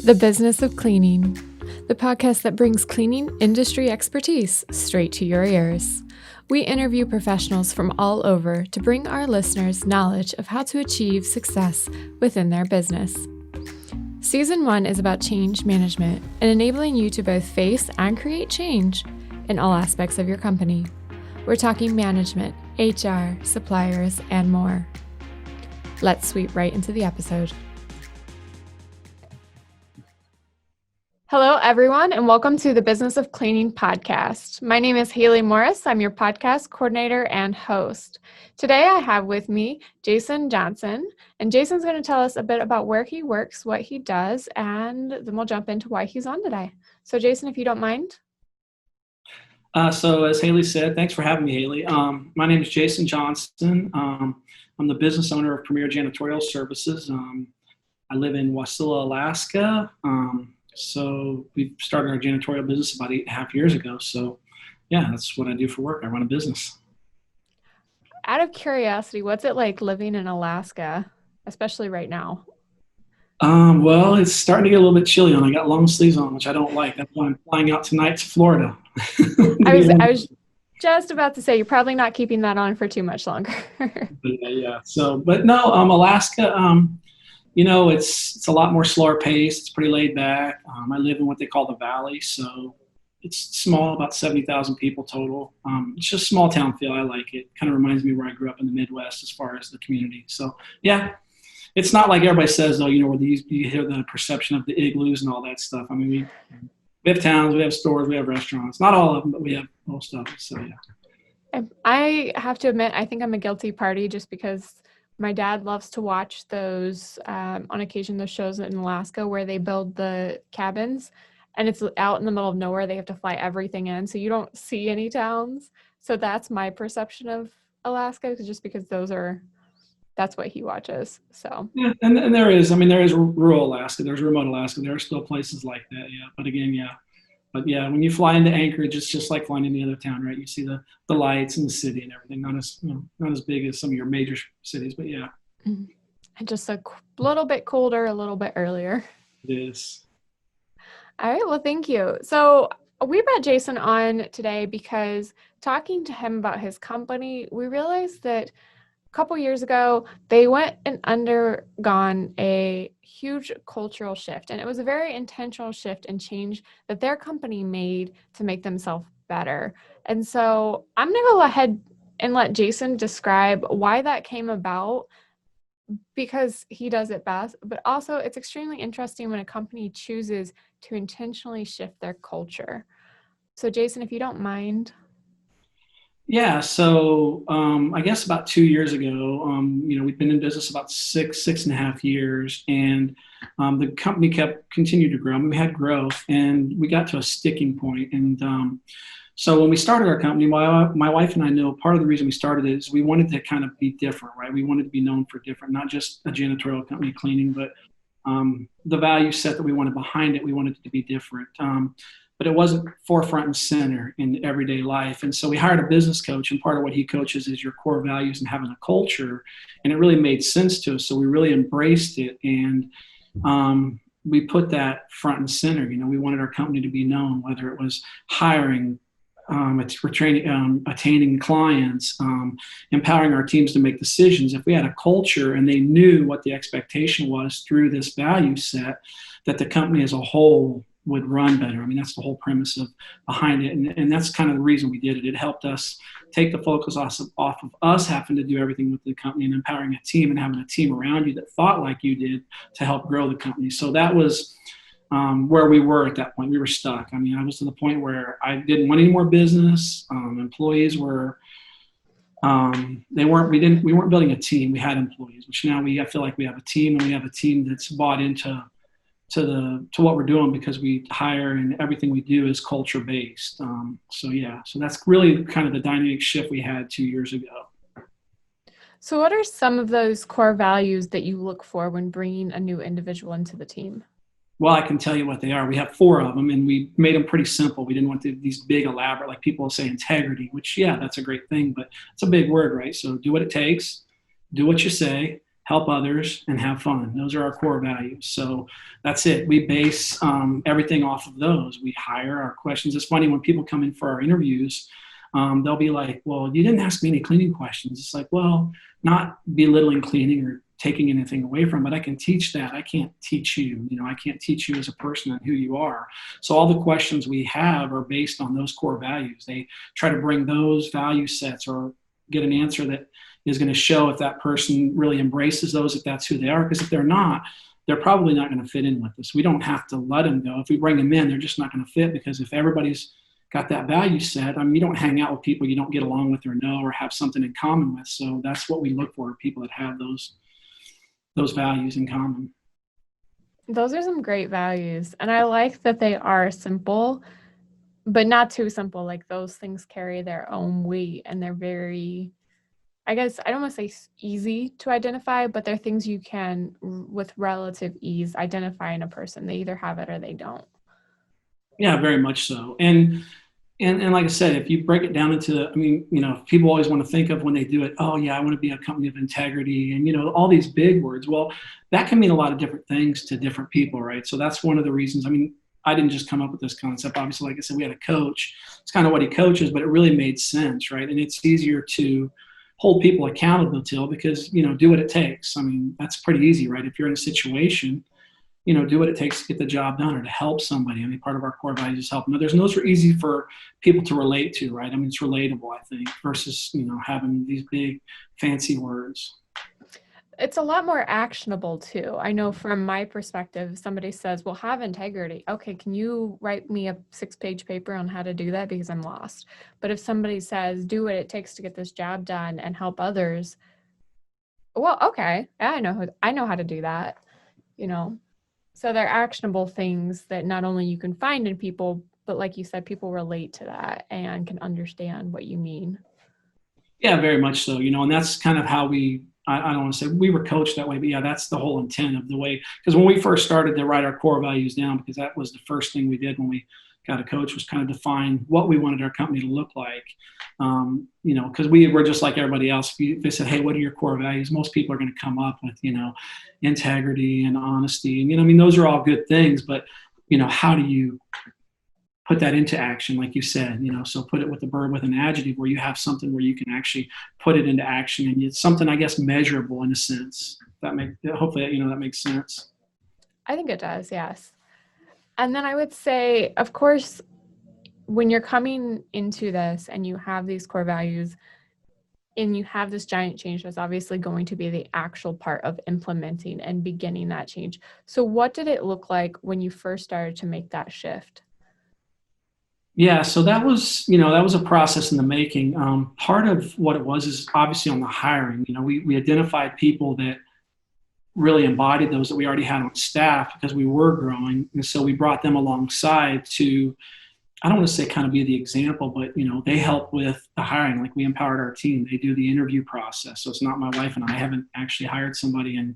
The Business of Cleaning, the podcast that brings cleaning industry expertise straight to your ears. We interview professionals from all over to bring our listeners knowledge of how to achieve success within their business. Season 1 is about change management and enabling you to both face and create change in all aspects of your company. We're talking management, HR, suppliers, and more. Let's sweep right into the episode. Hello, everyone, and welcome to the Business of Cleaning podcast. My name is Haley Morris. I'm your podcast coordinator and host. Today, I have with me Jason Johnson, and Jason's going to tell us a bit about where he works, what he does, and then we'll jump into why he's on today. So, Jason, if you don't mind. So as Haley said, thanks for having me, Haley. My name is Jason Johnson. I'm the business owner of Premier Janitorial Services. I live in Wasilla, Alaska. So we started our janitorial business about 8.5 years ago. So yeah, that's what I do for work. I run a business. Out of curiosity, what's it like living in Alaska, especially right now? Well, it's starting to get a little bit chilly on. I got long sleeves on, which I don't like. That's why I'm flying out tonight to Florida. I was just about to say, you're probably not keeping that on for too much longer. Yeah. So, but no, Alaska, it's a lot more slower paced. It's pretty laid back. I live in what they call the Valley, so it's small, about 70,000 people total. It's just small town feel. I like it. Kind of reminds me where I grew up in the Midwest as far as the community. So yeah, it's not like everybody says though. Where you hear the perception of the igloos and all that stuff. I mean, we have towns, we have stores, we have restaurants. Not all of them, but we have most of it. So yeah. I have to admit, I think I'm a guilty party just because my dad loves to watch those, on occasion, those shows in Alaska where they build the cabins and it's out in the middle of nowhere. They have to fly everything in. So you don't see any towns. So that's my perception of Alaska, just because that's what he watches. So yeah, and there is rural Alaska. There's remote Alaska. There are still places like that. Yeah. But again, yeah. But yeah, when you fly into Anchorage, it's just like flying any other town, right? You see the lights and the city and everything. Not as big as some of your major cities, but yeah. And just a little bit colder, a little bit earlier. It is. All right. Well, thank you. So we brought Jason on today because talking to him about his company, we realized that a couple years ago, they went and undergone a huge cultural shift. And it was a very intentional shift and change that their company made to make themselves better. And so I'm going to go ahead and let Jason describe why that came about, because he does it best. But also, it's extremely interesting when a company chooses to intentionally shift their culture. So Jason, if you don't mind. Yeah, so I guess about 2 years ago, we've been in business about 6.5 years, and the company continued to grow. I mean, we had growth, and we got to a sticking point. And so when we started our company, my wife and I know part of the reason we started it is we wanted to kind of be different, right? We wanted to be known for different, not just a janitorial company cleaning, but the value set that we wanted behind it, we wanted it to be different. But it wasn't forefront and center in everyday life. And so we hired a business coach, and part of what he coaches is your core values and having a culture. And it really made sense to us. So we really embraced it. And we put that front and center. We wanted our company to be known, whether it was hiring, attaining clients, empowering our teams to make decisions. If we had a culture and they knew what the expectation was through this value set, that the company as a whole would run better. I mean, that's the whole premise behind it. And that's kind of the reason we did it. It helped us take the focus off of us having to do everything with the company and empowering a team and having a team around you that thought like you did to help grow the company. So that was where we were at that point. We were stuck. I mean, I was to the point where I didn't want any more business. Employees were, we weren't building a team. We had employees, which now I feel like we have a team, and we have a team that's bought into what we're doing, because we hire and everything we do is culture based. So that's really kind of the dynamic shift we had 2 years ago. So what are some of those core values that you look for when bringing a new individual into the team? Well, I can tell you what they are. We have 4 of them, and we made them pretty simple. We didn't want these big, elaborate, like people say, integrity, which, yeah, that's a great thing, but it's a big word, right? So do what it takes, do what you say, help others, and have fun. Those are our core values. So that's it. We base everything off of those. We hire our questions. It's funny when people come in for our interviews, they'll be like, well, you didn't ask me any cleaning questions. It's like, well, not belittling cleaning or taking anything away from, but I can teach that. I can't teach you, I can't teach you as a person and who you are. So all the questions we have are based on those core values. They try to bring those value sets or get an answer that is going to show if that person really embraces those, if that's who they are. Because if they're not, they're probably not going to fit in with us. We don't have to let them go. If we bring them in, they're just not going to fit, because if everybody's got that value set, I mean, you don't hang out with people you don't get along with or know or have something in common with. So that's what we look for, people that have those values in common. Those are some great values. And I like that they are simple, but not too simple. Like those things carry their own weight and they're very, I guess, I don't want to say easy to identify, but they're things you can, with relative ease, identify in a person. They either have it or they don't. Yeah, very much so. And like I said, if you break it down into, I mean, people always want to think of when they do it, oh yeah, I want to be a company of integrity and, all these big words. Well, that can mean a lot of different things to different people, right? So that's one of the reasons. I mean, I didn't just come up with this concept. Obviously, like I said, we had a coach. It's kind of what he coaches, but it really made sense, right? And it's easier to hold people accountable to, because, do what it takes. I mean, that's pretty easy, right? If you're in a situation, do what it takes to get the job done or to help somebody. I mean, part of our core values is helping others. And those are easy for people to relate to, right? I mean, it's relatable, I think, versus, having these big fancy words. It's a lot more actionable too. I know from my perspective, somebody says, well, have integrity. Okay, can you write me a 6-page paper on how to do that? Because I'm lost. But if somebody says, do what it takes to get this job done and help others, well, okay, yeah, I know how to do that, you know. So they're actionable things that not only you can find in people, but like you said, people relate to that and can understand what you mean. Yeah, very much so. And that's kind of how I don't want to say we were coached that way, but yeah, that's the whole intent of the way. Because when we first started to write our core values down, because that was the first thing we did when we got a coach, was kind of define what we wanted our company to look like. Because we were just like everybody else. If they said, hey, what are your core values? Most people are going to come up with, integrity and honesty. And, I mean, those are all good things, but, how do you put that into action, like you said, so put it with the verb with an adjective where you have something where you can actually put it into action, and it's something, I guess, measurable in a sense. Hopefully, that makes sense. I think it does, yes. And then I would say, of course, when you're coming into this and you have these core values and you have this giant change, that's obviously going to be the actual part of implementing and beginning that change. So what did it look like when you first started to make that shift? Yeah, so that was a process in the making. Part of what it was is obviously on the hiring. We identified people that really embodied those that we already had on staff, because we were growing, and so we brought them alongside to, I don't want to say kind of be the example, but they help with the hiring. Like, we empowered our team. They do the interview process. So it's not my wife and I haven't actually hired somebody in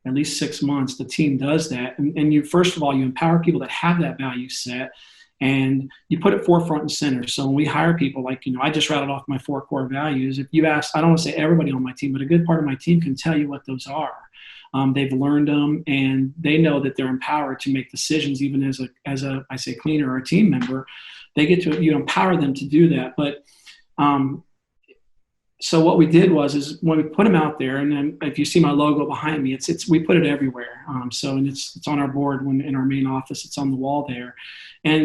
at least 6 months. The team does that, and you, first of all, you empower people that have that value set, and you put it forefront and center. So when we hire people, like, I just rattled off my 4 core values. If you ask, I don't want to say everybody on my team, but a good part of my team can tell you what those are. They've learned them, and they know that they're empowered to make decisions, even as a I say cleaner or a team member. They get to, you empower them to do that. But so what we did is when we put them out there, and then if you see my logo behind me, it's we put it everywhere. And it's on our board in our main office. It's on the wall there,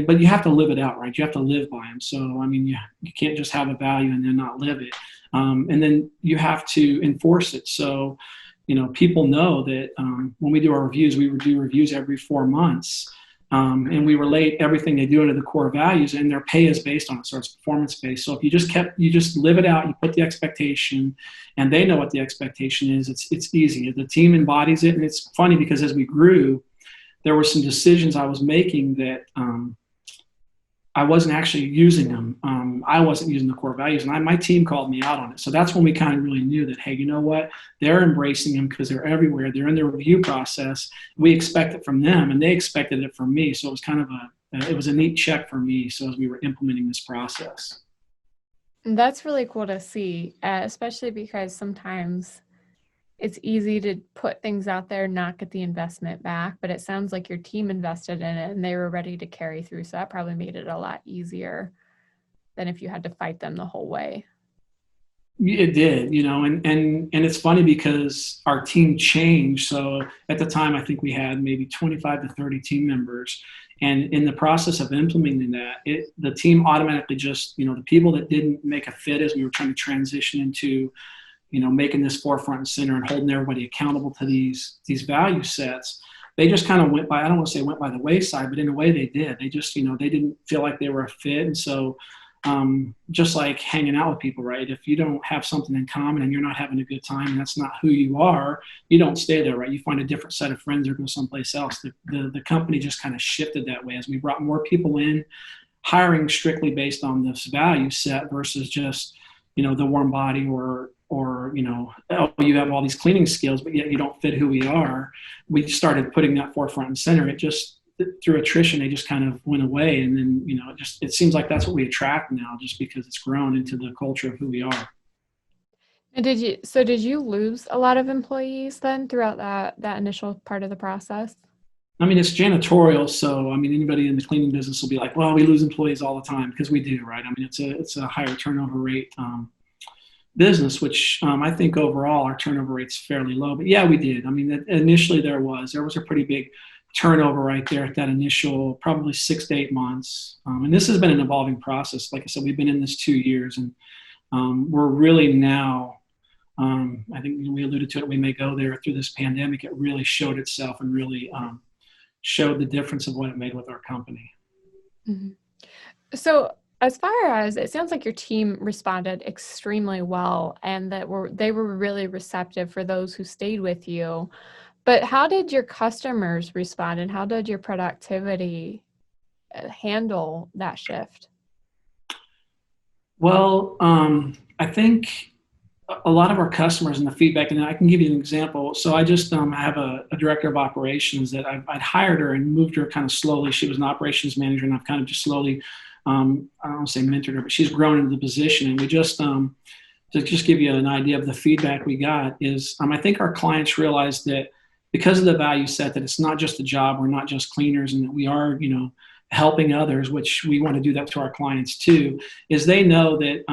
but you have to live it out, right? You have to live by them. So I mean, you can't just have a value and then not live it, and then you have to enforce it. So people know that when we do our reviews, we do reviews every 4 months. And we relate everything they do into the core values, and their pay is based on it. So it's performance based. So if you just live it out, you put the expectation, and they know what the expectation is. It's easy. The team embodies it. And it's funny because as we grew, there were some decisions I was making that I wasn't actually using them. I wasn't using the core values, and my team called me out on it. So that's when we kind of really knew that, hey, you know what? They're embracing them because they're everywhere. They're in the review process. We expect it from them, and they expected it from me. So it was kind of it was a neat check for me. So as we were implementing this process. And that's really cool to see, especially because sometimes it's easy to put things out there, not get the investment back, but it sounds like your team invested in it and they were ready to carry through. So that probably made it a lot easier than if you had to fight them the whole way. It did, and it's funny because our team changed. So at the time, I think we had maybe 25 to 30 team members. And in the process of implementing that, the team automatically just, the people that didn't make a fit as we were trying to transition into, making this forefront and center and holding everybody accountable to these value sets, they just kind of went by, I don't want to say went by the wayside, but in a way they did. They just, they didn't feel like they were a fit. And so just like hanging out with people, right? If you don't have something in common and you're not having a good time and that's not who you are, you don't stay there, right? You find a different set of friends or go someplace else. The company just kind of shifted that way as we brought more people in, hiring strictly based on this value set versus just, the warm body or oh, you have all these cleaning skills, but yet you don't fit who we are. We started putting that forefront and center. It just, through attrition, they just kind of went away. And then, it seems like that's what we attract now just because it's grown into the culture of who we are. And did you lose a lot of employees then throughout that initial part of the process? I mean, it's janitorial. So, anybody in the cleaning business will be like, well, we lose employees all the time because we do, right? It's a higher turnover rate business, which I think overall our turnover rate's fairly low. But yeah, we did. Initially there was a pretty big turnover right there at that initial probably 6 to 8 months. And this has been an evolving process. Like I said, we've been in this 2 years and we're really now, I think we alluded to it, we may go there through this pandemic. It really showed itself and really showed the difference of what it made with our company. Mm-hmm. So as far as it sounds like your team responded extremely well and that they were really receptive for those who stayed with you. But how did your customers respond and how did your productivity handle that shift? Well, I think a lot of our customers and the feedback, and I can give you an example. So I just have a director of operations that I'd hired her and moved her kind of slowly. She was an operations manager and I've kind of just slowly, I don't want to say mentored her, but she's grown into the position. And we just, to just give you an idea of the feedback we got is, I think our clients realized that because of the value set that it's not just a job, we're not just cleaners, and that we are, helping others, which we want to do that to our clients too, is they know that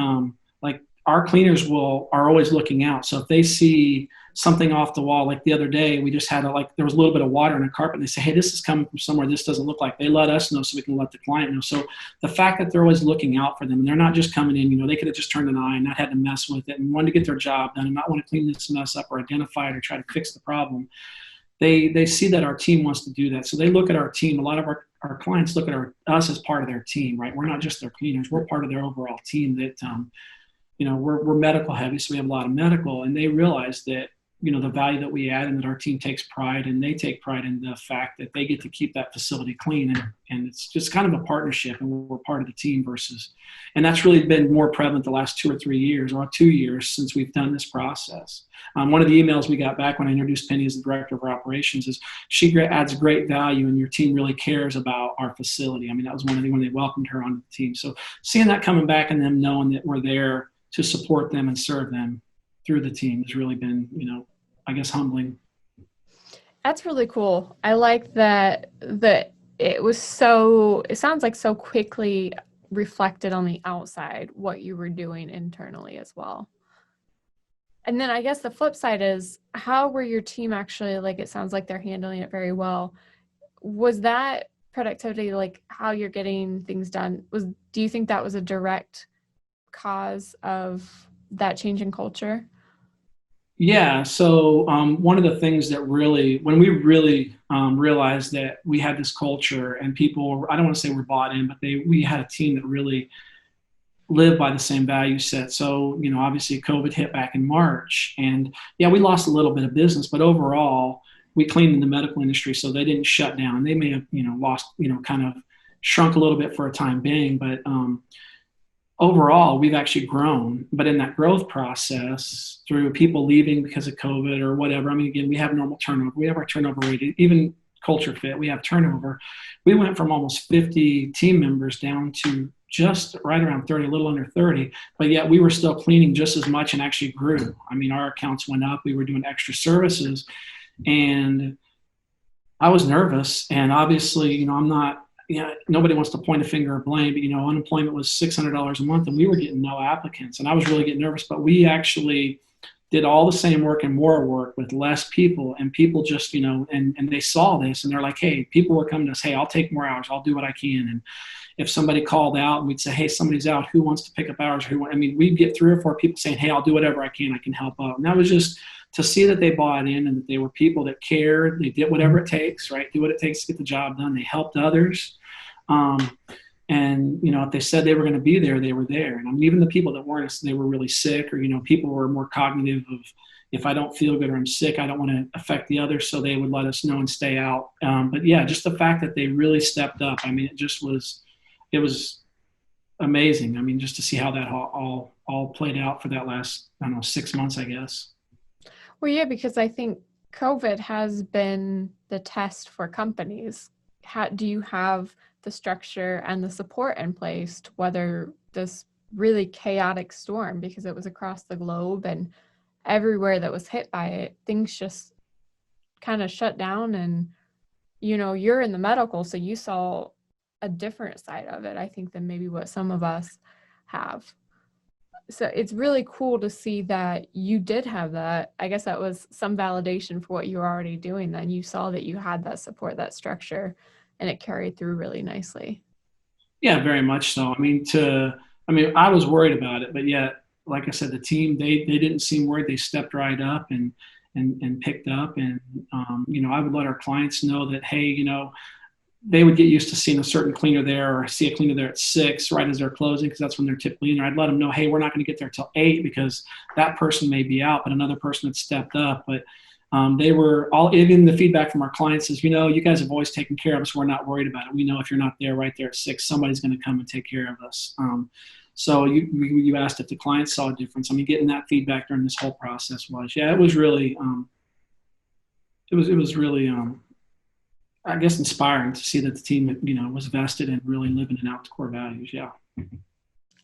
like our cleaners are always looking out. So if they see something off the wall, like the other day, we just had there was a little bit of water in a carpet and they say, hey, this is coming from somewhere this doesn't look like. They let us know so we can let the client know. So the fact that they're always looking out for them and they're not just coming in, they could have just turned an eye and not had to mess with it and wanted to get their job done and not want to clean this mess up or identify it or try to fix the problem. They see that our team wants to do that. So they look at our team. A lot of our clients look at us as part of their team, right? We're not just their cleaners. We're part of their overall team that, we're medical heavy. So we have a lot of medical, and they realize that, the value that we add and that our team takes pride, and they take pride in the fact that they get to keep that facility clean. And it's just kind of a partnership and we're part of the team and that's really been more prevalent the last 2 or 3 years or 2 years since we've done this process. One of the emails we got back when I introduced Penny as the director of our operations is she adds great value and your team really cares about our facility. That was one of the when they welcomed her on the team. So seeing that coming back and them knowing that we're there to support them and serve them through the team has really been, I guess, humbling. That's really cool. I like that it sounds like so quickly reflected on the outside what you were doing internally as well. And then I guess the flip side is, how were your team actually, like, it sounds like they're handling it very well. Was that productivity, like how you're getting things done, do you think that was a direct cause of that change in culture? Yeah. So one of the things that really, when we really realized that we had this culture and people, I don't want to say we're bought in, but we had a team that really lived by the same value set. So, obviously COVID hit back in March and yeah, we lost a little bit of business, but overall we cleaned in the medical industry. So they didn't shut down. They may have, lost, kind of shrunk a little bit for a time being, but overall, we've actually grown, but in that growth process, through people leaving because of COVID or whatever, again, we have normal turnover. We have our turnover rate, even culture fit, we have turnover. We went from almost 50 team members down to just right around 30, a little under 30, but yet we were still cleaning just as much and actually grew. I mean, our accounts went up. We were doing extra services, and I was nervous. And obviously, I'm not, nobody wants to point a finger or blame, but, unemployment was $600 a month and we were getting no applicants. And I was really getting nervous, but we actually did all the same work and more work with less people, and people just, and they saw this and they're like, hey, people were coming to us, hey, I'll take more hours. I'll do what I can. And if somebody called out and we'd say, hey, somebody's out, who wants to pick up hours? We'd get 3 or 4 people saying, hey, I'll do whatever I can help out. And that was just to see that they bought in and that they were people that cared. They did whatever it takes, right? Do what it takes to get the job done. They helped others. And, if they said they were going to be there, they were there. And even the people that weren't, they were really sick, or, people were more cognitive of, if I don't feel good or I'm sick, I don't want to affect the others. So they would let us know and stay out. But yeah, just the fact that they really stepped up. It was amazing. Just to see how that all played out for that last, 6 months, I guess. Well, yeah, because I think COVID has been the test for companies. Do you have the structure and the support in place to weather this really chaotic storm, because it was across the globe and everywhere that was hit by it, things just kind of shut down. And, you're in the medical, so you saw a different side of it, I think, than maybe what some of us have. So it's really cool to see that you did have that. I guess that was some validation for what you were already doing. Then you saw that you had that support, that structure, and it carried through really nicely. Yeah, very much so. I was worried about it, but yet, like I said, the team, they didn't seem worried. They stepped right up and picked up. And, I would let our clients know that, hey, they would get used to seeing a certain cleaner there, or see a cleaner there at 6, right as they're closing, because that's when they're typically in there. I'd let them know, hey, we're not going to get there till 8 because that person may be out, but another person had stepped up. But they were all, even the feedback from our clients is, you guys have always taken care of us. We're not worried about it. We know if you're not there right there at 6, somebody's going to come and take care of us. So you asked if the clients saw a difference. Getting that feedback during this whole process it was really, I guess, inspiring to see that the team, was vested in really living and out the core values. Yeah.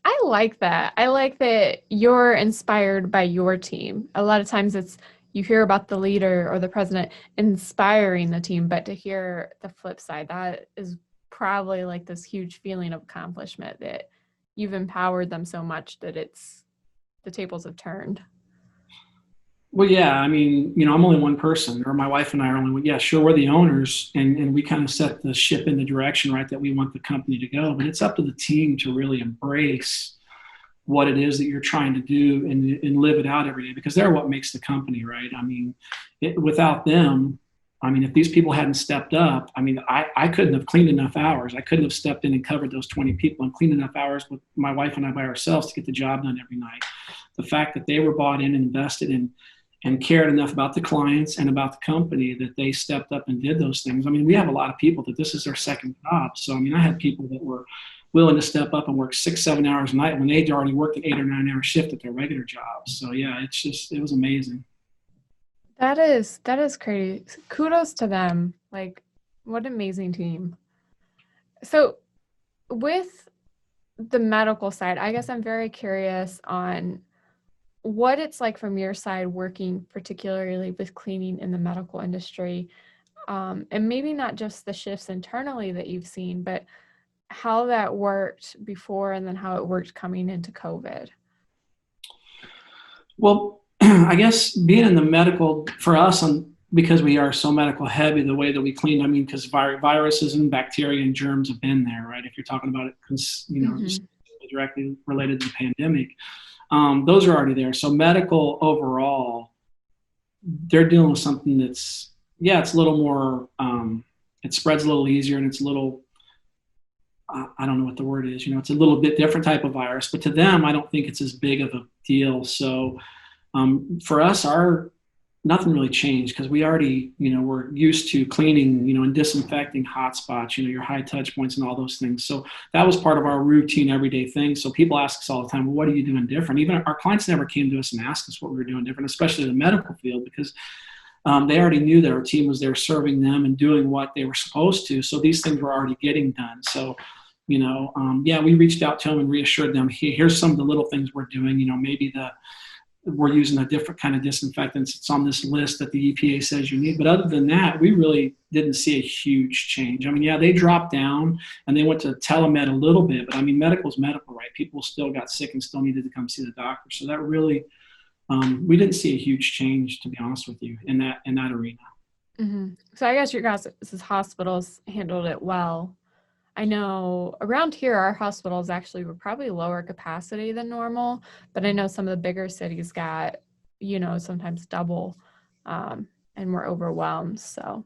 I like that. I like that you're inspired by your team. A lot of times you hear about the leader or the president inspiring the team, but to hear the flip side, that is probably like this huge feeling of accomplishment, that you've empowered them so much that the tables have turned. Well, yeah, I'm only one person, or my wife and I are only, yeah, sure, we're the owners, and we kind of set the ship in the direction, right, that we want the company to go. But it's up to the team to really embrace what it is that you're trying to do and live it out every day, because they're what makes the company, right? Without them, if these people hadn't stepped up, I couldn't have cleaned enough hours. I couldn't have stepped in and covered those 20 people and cleaned enough hours with my wife and I by ourselves to get the job done every night. The fact that they were bought in and invested in and cared enough about the clients and about the company that they stepped up and did those things. We have a lot of people that this is their second job. So, I had people that were willing to step up and work 6-7 hours a night when they'd already worked an 8 or 9 hour shift at their regular jobs. So yeah, it was amazing. That is crazy. Kudos to them. Like, what an amazing team. So with the medical side, I guess I'm very curious on what it's like from your side, working particularly with cleaning in the medical industry, and maybe not just the shifts internally that you've seen, but how that worked before and then how it worked coming into COVID. Well, I guess being in the medical for us, because we are so medical heavy, the way that we clean, because viruses and bacteria and germs have been there, right? If you're talking about it, directly related to the pandemic, those are already there. So medical overall, they're dealing with something that's, it's a little more, it spreads a little easier, and it's a little, I don't know what the word is, it's a little bit different type of virus, but to them, I don't think it's as big of a deal. So for us, nothing really changed, because we already, we're used to cleaning, and disinfecting hot spots, your high touch points and all those things. So that was part of our routine everyday thing. So people ask us all the time, well, what are you doing different? Even our clients never came to us and asked us what we were doing different, especially in the medical field, because they already knew that our team was there serving them and doing what they were supposed to. So these things were already getting done. So, Yeah, we reached out to them and reassured them, here's some of the little things we're doing. Maybe we're using a different kind of disinfectants. It's on this list that the EPA says you need. But other than that, we really didn't see a huge change. I mean, yeah, they dropped down and they went to telemed a little bit, but I mean, medical's medical, right? People still got sick and still needed to come see the doctor. So that really, we didn't see a huge change, to be honest with you, in that arena. Mm-hmm. So I guess your guys' hospitals handled it well. I know around here, our hospitals actually were probably lower capacity than normal, but I know some of the bigger cities got, sometimes double, and were overwhelmed. So,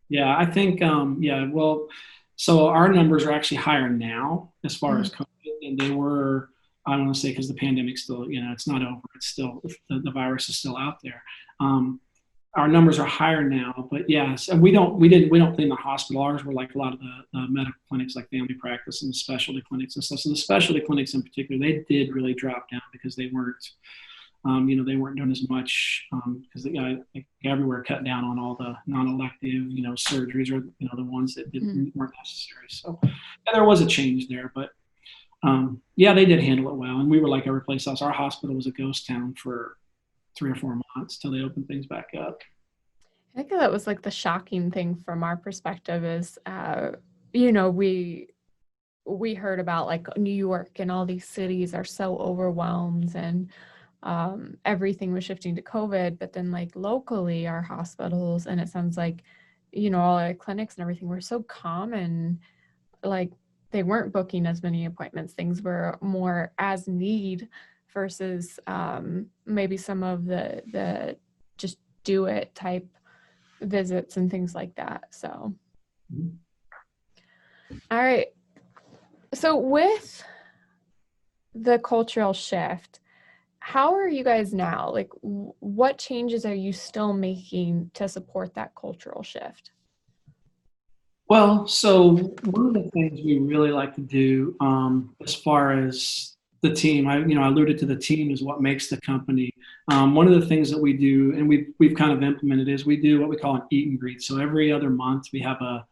yeah, I think, well, so our numbers are actually higher now as far as COVID than they were. I want to say because the pandemic still, it's not over. It's still, the virus is still out there. Our numbers are higher now, but yes, and we don't clean the hospital. Ours were like a lot of the medical clinics, like family practice and the specialty clinics and stuff. So the specialty clinics in particular, they did really drop down because they weren't, they weren't doing as much because everywhere cut down on all the non-elective, surgeries or the ones that weren't necessary. So yeah, there was a change there, but yeah, they did handle it well, and we were like every place else. Our hospital was a ghost town for 3 or 4 months till they opened things back up. I think that was like the shocking thing from our perspective is, we heard about like New York and all these cities are so overwhelmed and everything was shifting to COVID, but then like locally our hospitals, and it sounds like, all our clinics and everything were so calm and like they weren't booking as many appointments. Things were more as need versus maybe some of the just do it type visits and things like that. So, all right. So with the cultural shift, how are you guys now? Like, what changes are you still making to support that cultural shift? Well, so one of the things we really like to do, as far as the team, I alluded to the team is what makes the company. One of the things that we do, and we've kind of implemented, is we do what we call an eat and greet. So every other month we have a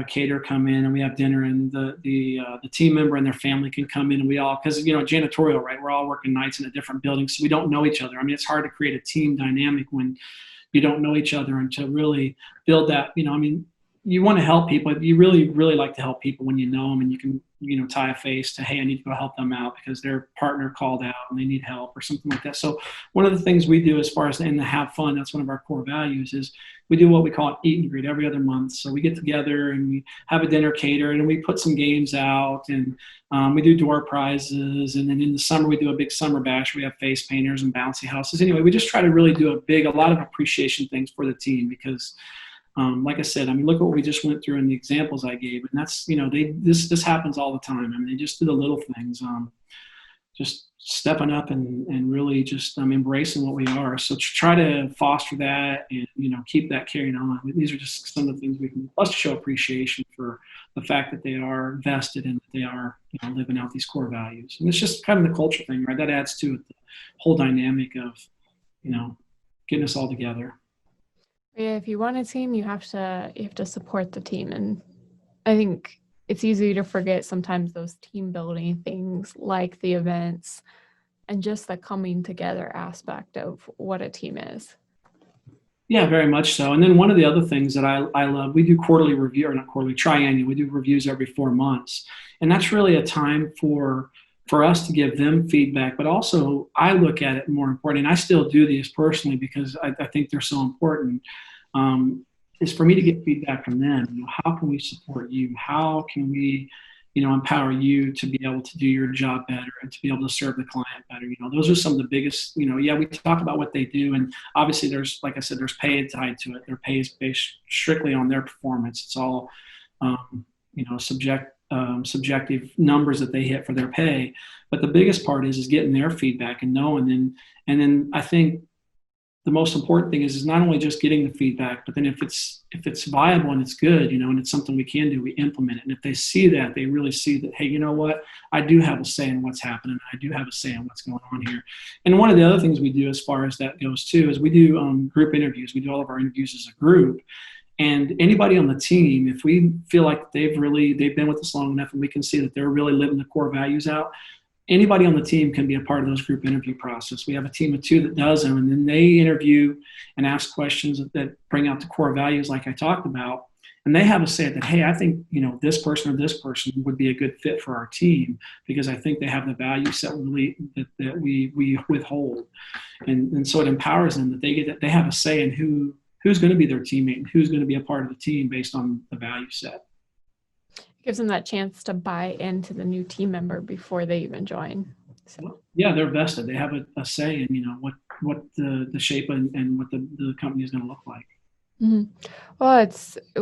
caterer come in and we have dinner, and the team member and their family can come in, and we all, because janitorial, right? We're all working nights in a different building, so we don't know each other. I mean, it's hard to create a team dynamic when you don't know each other, and to really build that, you want to help people. You really, really like to help people when you know them and you can, tie a face to, hey, I need to go help them out because their partner called out and they need help or something like that. So one of the things we do as far as in the have fun, that's one of our core values, is we do what we call an eat and greet every other month. So we get together and we have a dinner catered and we put some games out, and we do door prizes. And then in the summer, we do a big summer bash. We have face painters and bouncy houses. Anyway, we just try to really do a lot of appreciation things for the team because, like I said, I mean, look what we just went through in the examples I gave, and that's, this happens all the time. I mean, they just do the little things, just stepping up and really just embracing what we are. So to try to foster that and, keep that carrying on. I mean, these are just some of the things we can, plus show appreciation for the fact that they are vested and that they are, living out these core values. And it's just kind of the culture thing, right? That adds to it, the whole dynamic of, getting us all together. Yeah, if you want a team, you have to support the team. And I think it's easy to forget sometimes those team building things like the events and just the coming together aspect of what a team is. Yeah, very much so. And then one of the other things that I love, we do quarterly review, or not quarterly, triennial. We do reviews every 4 months. And that's really a time for us to give them feedback, but also I look at it more important, and I still do these personally because I think they're so important, is for me to get feedback from them. How can we support you? How can we, empower you to be able to do your job better and to be able to serve the client better? Those are some of the biggest, yeah, we talk about what they do. And obviously there's, like I said, there's pay tied to it. Their pay is based strictly on their performance. It's all, subjective numbers that they hit for their pay. But the biggest part is getting their feedback and knowing. And then I think the most important thing is not only just getting the feedback, but then if it's viable and it's good, and it's something we can do, we implement it. And if they see that, they really see that, hey, you know what? I do have a say in what's happening. I do have a say in what's going on here. And one of the other things we do as far as that goes too is we do group interviews. We do all of our interviews as a group. And anybody on the team, if we feel like they've been with us long enough and we can see that they're really living the core values out, anybody on the team can be a part of those group interview process. We have a team of 2 that does them, and then they interview and ask questions that bring out the core values like I talked about. And they have a say that, hey, I think, this person or this person would be a good fit for our team because I think they have the value set that we withhold. And so it empowers them that they have a say in who's going to be their teammate and who's going to be a part of the team based on the value set. Gives them that chance to buy into the new team member before they even join. So yeah, they're vested. They have a say in what the shape and what the company is going to look like. Mm-hmm. Well,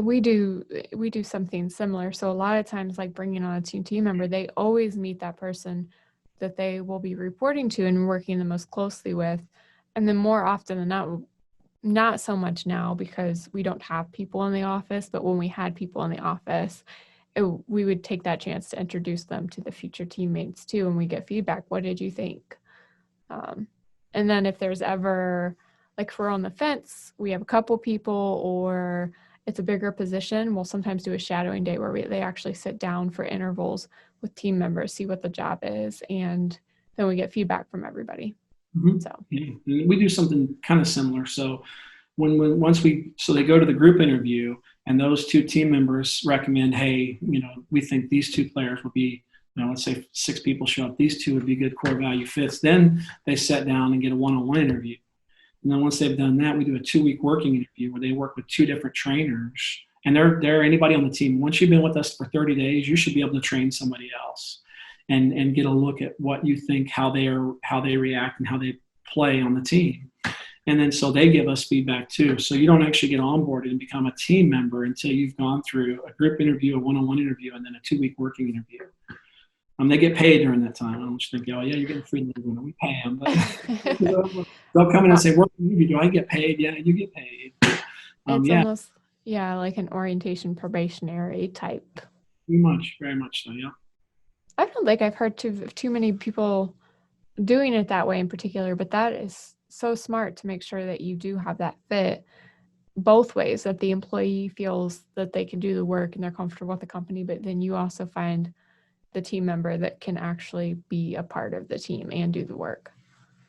we do something similar. So a lot of times, like bringing on a team member, they always meet that person that they will be reporting to and working the most closely with. And then more often than not so much now because we don't have people in the office, but when we had people in the office, we would take that chance to introduce them to the future teammates too, and we get feedback. What did you think? And then if there's ever, like if we're on the fence, we have a couple people or it's a bigger position, we'll sometimes do a shadowing day where they actually sit down for intervals with team members, see what the job is, and then we get feedback from everybody. Mm-hmm. So yeah. We do something kind of similar. So so they go to the group interview and those 2 team members recommend, hey, we think these 2 players would be, let's say 6 people show up, these 2 would be good core value fits. Then they sit down and get a one-on-one interview. And then once they've done that, we do a 2-week working interview where they work with 2 different trainers. And they're anybody on the team. Once you've been with us for 30 days, you should be able to train somebody else and get a look at what you think, how they react and how they play on the team. And then so they give us feedback too. So you don't actually get onboarded and become a team member until you've gone through a group interview, a one-on-one interview, and then a 2-week working interview. They get paid during that time. I don't just think, oh yeah, you're getting free labor. We pay them, but they'll come in and say, "Work interview, do I get paid?" Yeah, you get paid. It's almost like an orientation probationary type. Very much so. Yeah. I don't think I've heard too many people doing it that way in particular, but that is so smart to make sure that you do have that fit both ways, that the employee feels that they can do the work and they're comfortable with the company, but then you also find the team member that can actually be a part of the team and do the work.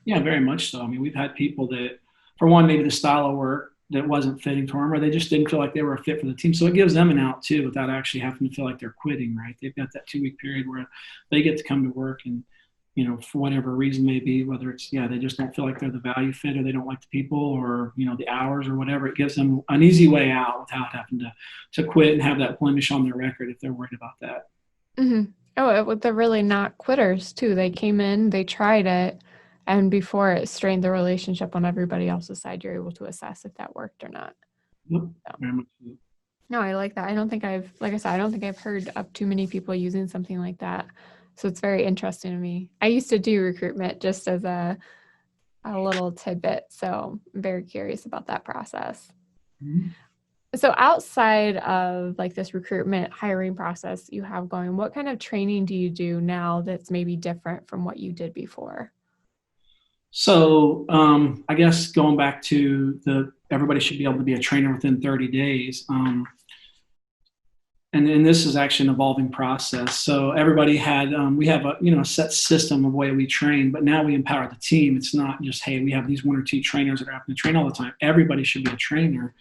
Yeah, very much so. We've had people that, for one, maybe the style of work that wasn't fitting for them, or they just didn't feel like they were a fit for the team. So it gives them an out too, without actually having to feel like they're quitting, right? They've got that 2-week period where they get to come to work and, for whatever reason may be, whether it's, they just don't feel like they're the value fit or they don't like the people or, the hours or whatever, it gives them an easy way out without having to quit and have that blemish on their record if they're worried about that. Mm-hmm. Oh, they're really not quitters too. They came in, they tried it, and before it strained the relationship on everybody else's side, you're able to assess if that worked or not. Yep, very much so. No, I like that. I don't think I've heard of too many people using something like that. So it's very interesting to me. I used to do recruitment just as a little tidbit. So I'm very curious about that process. Mm-hmm. So outside of like this recruitment hiring process you have going, what kind of training do you do now that's maybe different from what you did before? So I guess going back to everybody should be able to be a trainer within 30 days. And this is actually an evolving process. So everybody we have a set system of way we train, but now we empower the team. It's not just, hey, we have these 1 or 2 trainers that are having to train all the time. Everybody should be a trainer.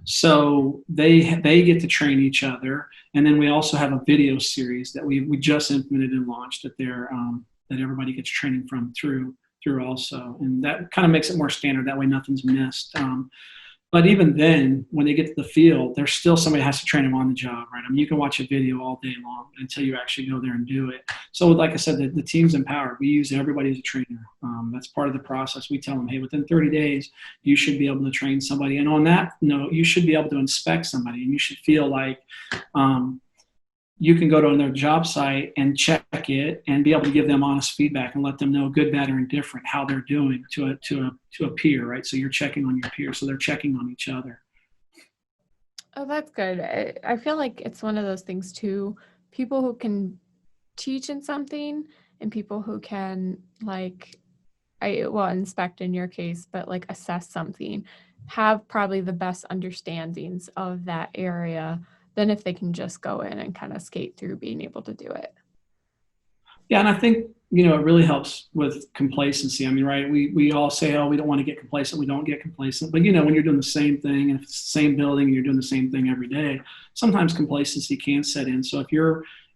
So they get to train each other, and then we also have a video series that we just implemented and launched that that everybody gets training from through also, and that kind of makes it more standard. That way, nothing's missed. But even then, when they get to the field, there's still somebody has to train them on the job, right? You can watch a video all day long until you actually go there and do it. So like I said, the team's empowered. We use everybody as a trainer. That's part of the process. We tell them, hey, within 30 days, you should be able to train somebody. And on that note, you should be able to inspect somebody, and you should feel like you can go to their job site and check it and be able to give them honest feedback and let them know good, bad, or indifferent how they're doing to a peer, right? So you're checking on your peer, so they're checking on each other. Oh, that's good. I feel like it's one of those things too. People who can teach in something and people who can inspect in your case, but like assess something. have probably the best understandings of that area than if they can just go in and kind of skate through being able to do it. Yeah, and I think it really helps with complacency. I mean, right? We all say, oh, we don't want to get complacent. We don't get complacent, but when you're doing the same thing, and if it's the same building, and you're doing the same thing every day, sometimes complacency can set in. So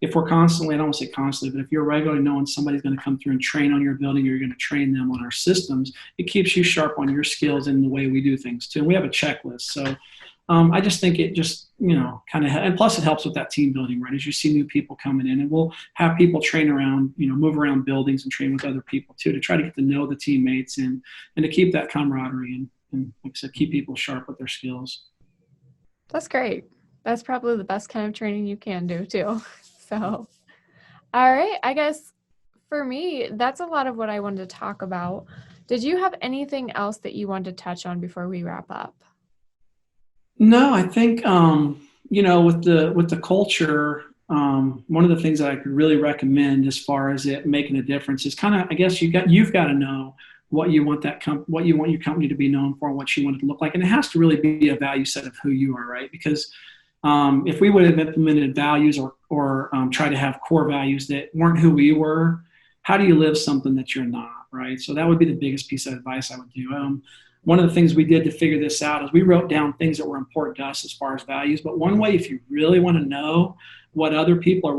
if we're constantly, I don't want to say constantly, but if you're regularly knowing somebody's going to come through and train on your building, or you're going to train them on our systems, it keeps you sharp on your skills and the way we do things too. And we have a checklist, so. I just think it just, kind of, and plus it helps with that team building, right? As you see new people coming in, and we'll have people train around, move around buildings and train with other people too, to try to get to know the teammates and to keep that camaraderie and like I said, keep people sharp with their skills. That's great. That's probably the best kind of training you can do too. So, all right. I guess for me, that's a lot of what I wanted to talk about. Did you have anything else that you wanted to touch on before we wrap up? No, I think with the culture, one of the things that I could really recommend as far as it making a difference is kind of, I guess you've got to know what you want what you want your company to be known for, and what you want it to look like, and it has to really be a value set of who you are, right? Because if we would have implemented values or try to have core values that weren't who we were, how do you live something that you're not, right? So that would be the biggest piece of advice I would do. One of the things we did to figure this out is we wrote down things that were important to us as far as values. But one way, if you really want to know what other people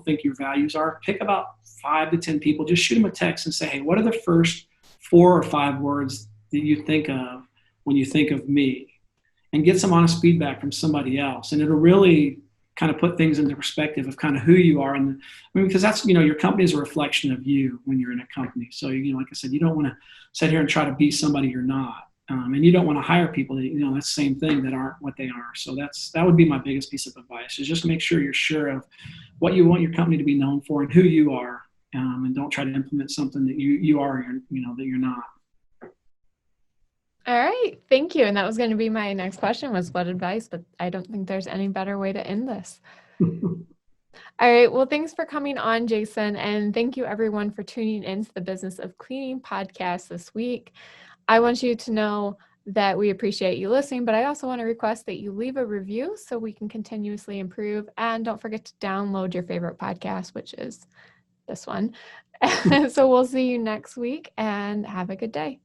think your values are, pick about 5 to 10 people, just shoot them a text and say, hey, what are the first 4 or 5 words that you think of when you think of me? And get some honest feedback from somebody else. And it'll really kind of put things into perspective of kind of who you are. And because that's, your company is a reflection of you when you're in a company. So, like I said, you don't want to sit here and try to be somebody you're not. And you don't want to hire people that, that's the same thing, that aren't what they are. So that would be my biggest piece of advice, is just make sure you're sure of what you want your company to be known for and who you are. And don't try to implement something that you are, that you're not. All right. Thank you. And that was going to be my next question, was what advice, but I don't think there's any better way to end this. All right. Well, thanks for coming on, Jason. And thank you everyone for tuning into the Business of Cleaning podcast this week. I want you to know that we appreciate you listening, but I also want to request that you leave a review so we can continuously improve. And don't forget to download your favorite podcast, which is this one. So we'll see you next week, and have a good day.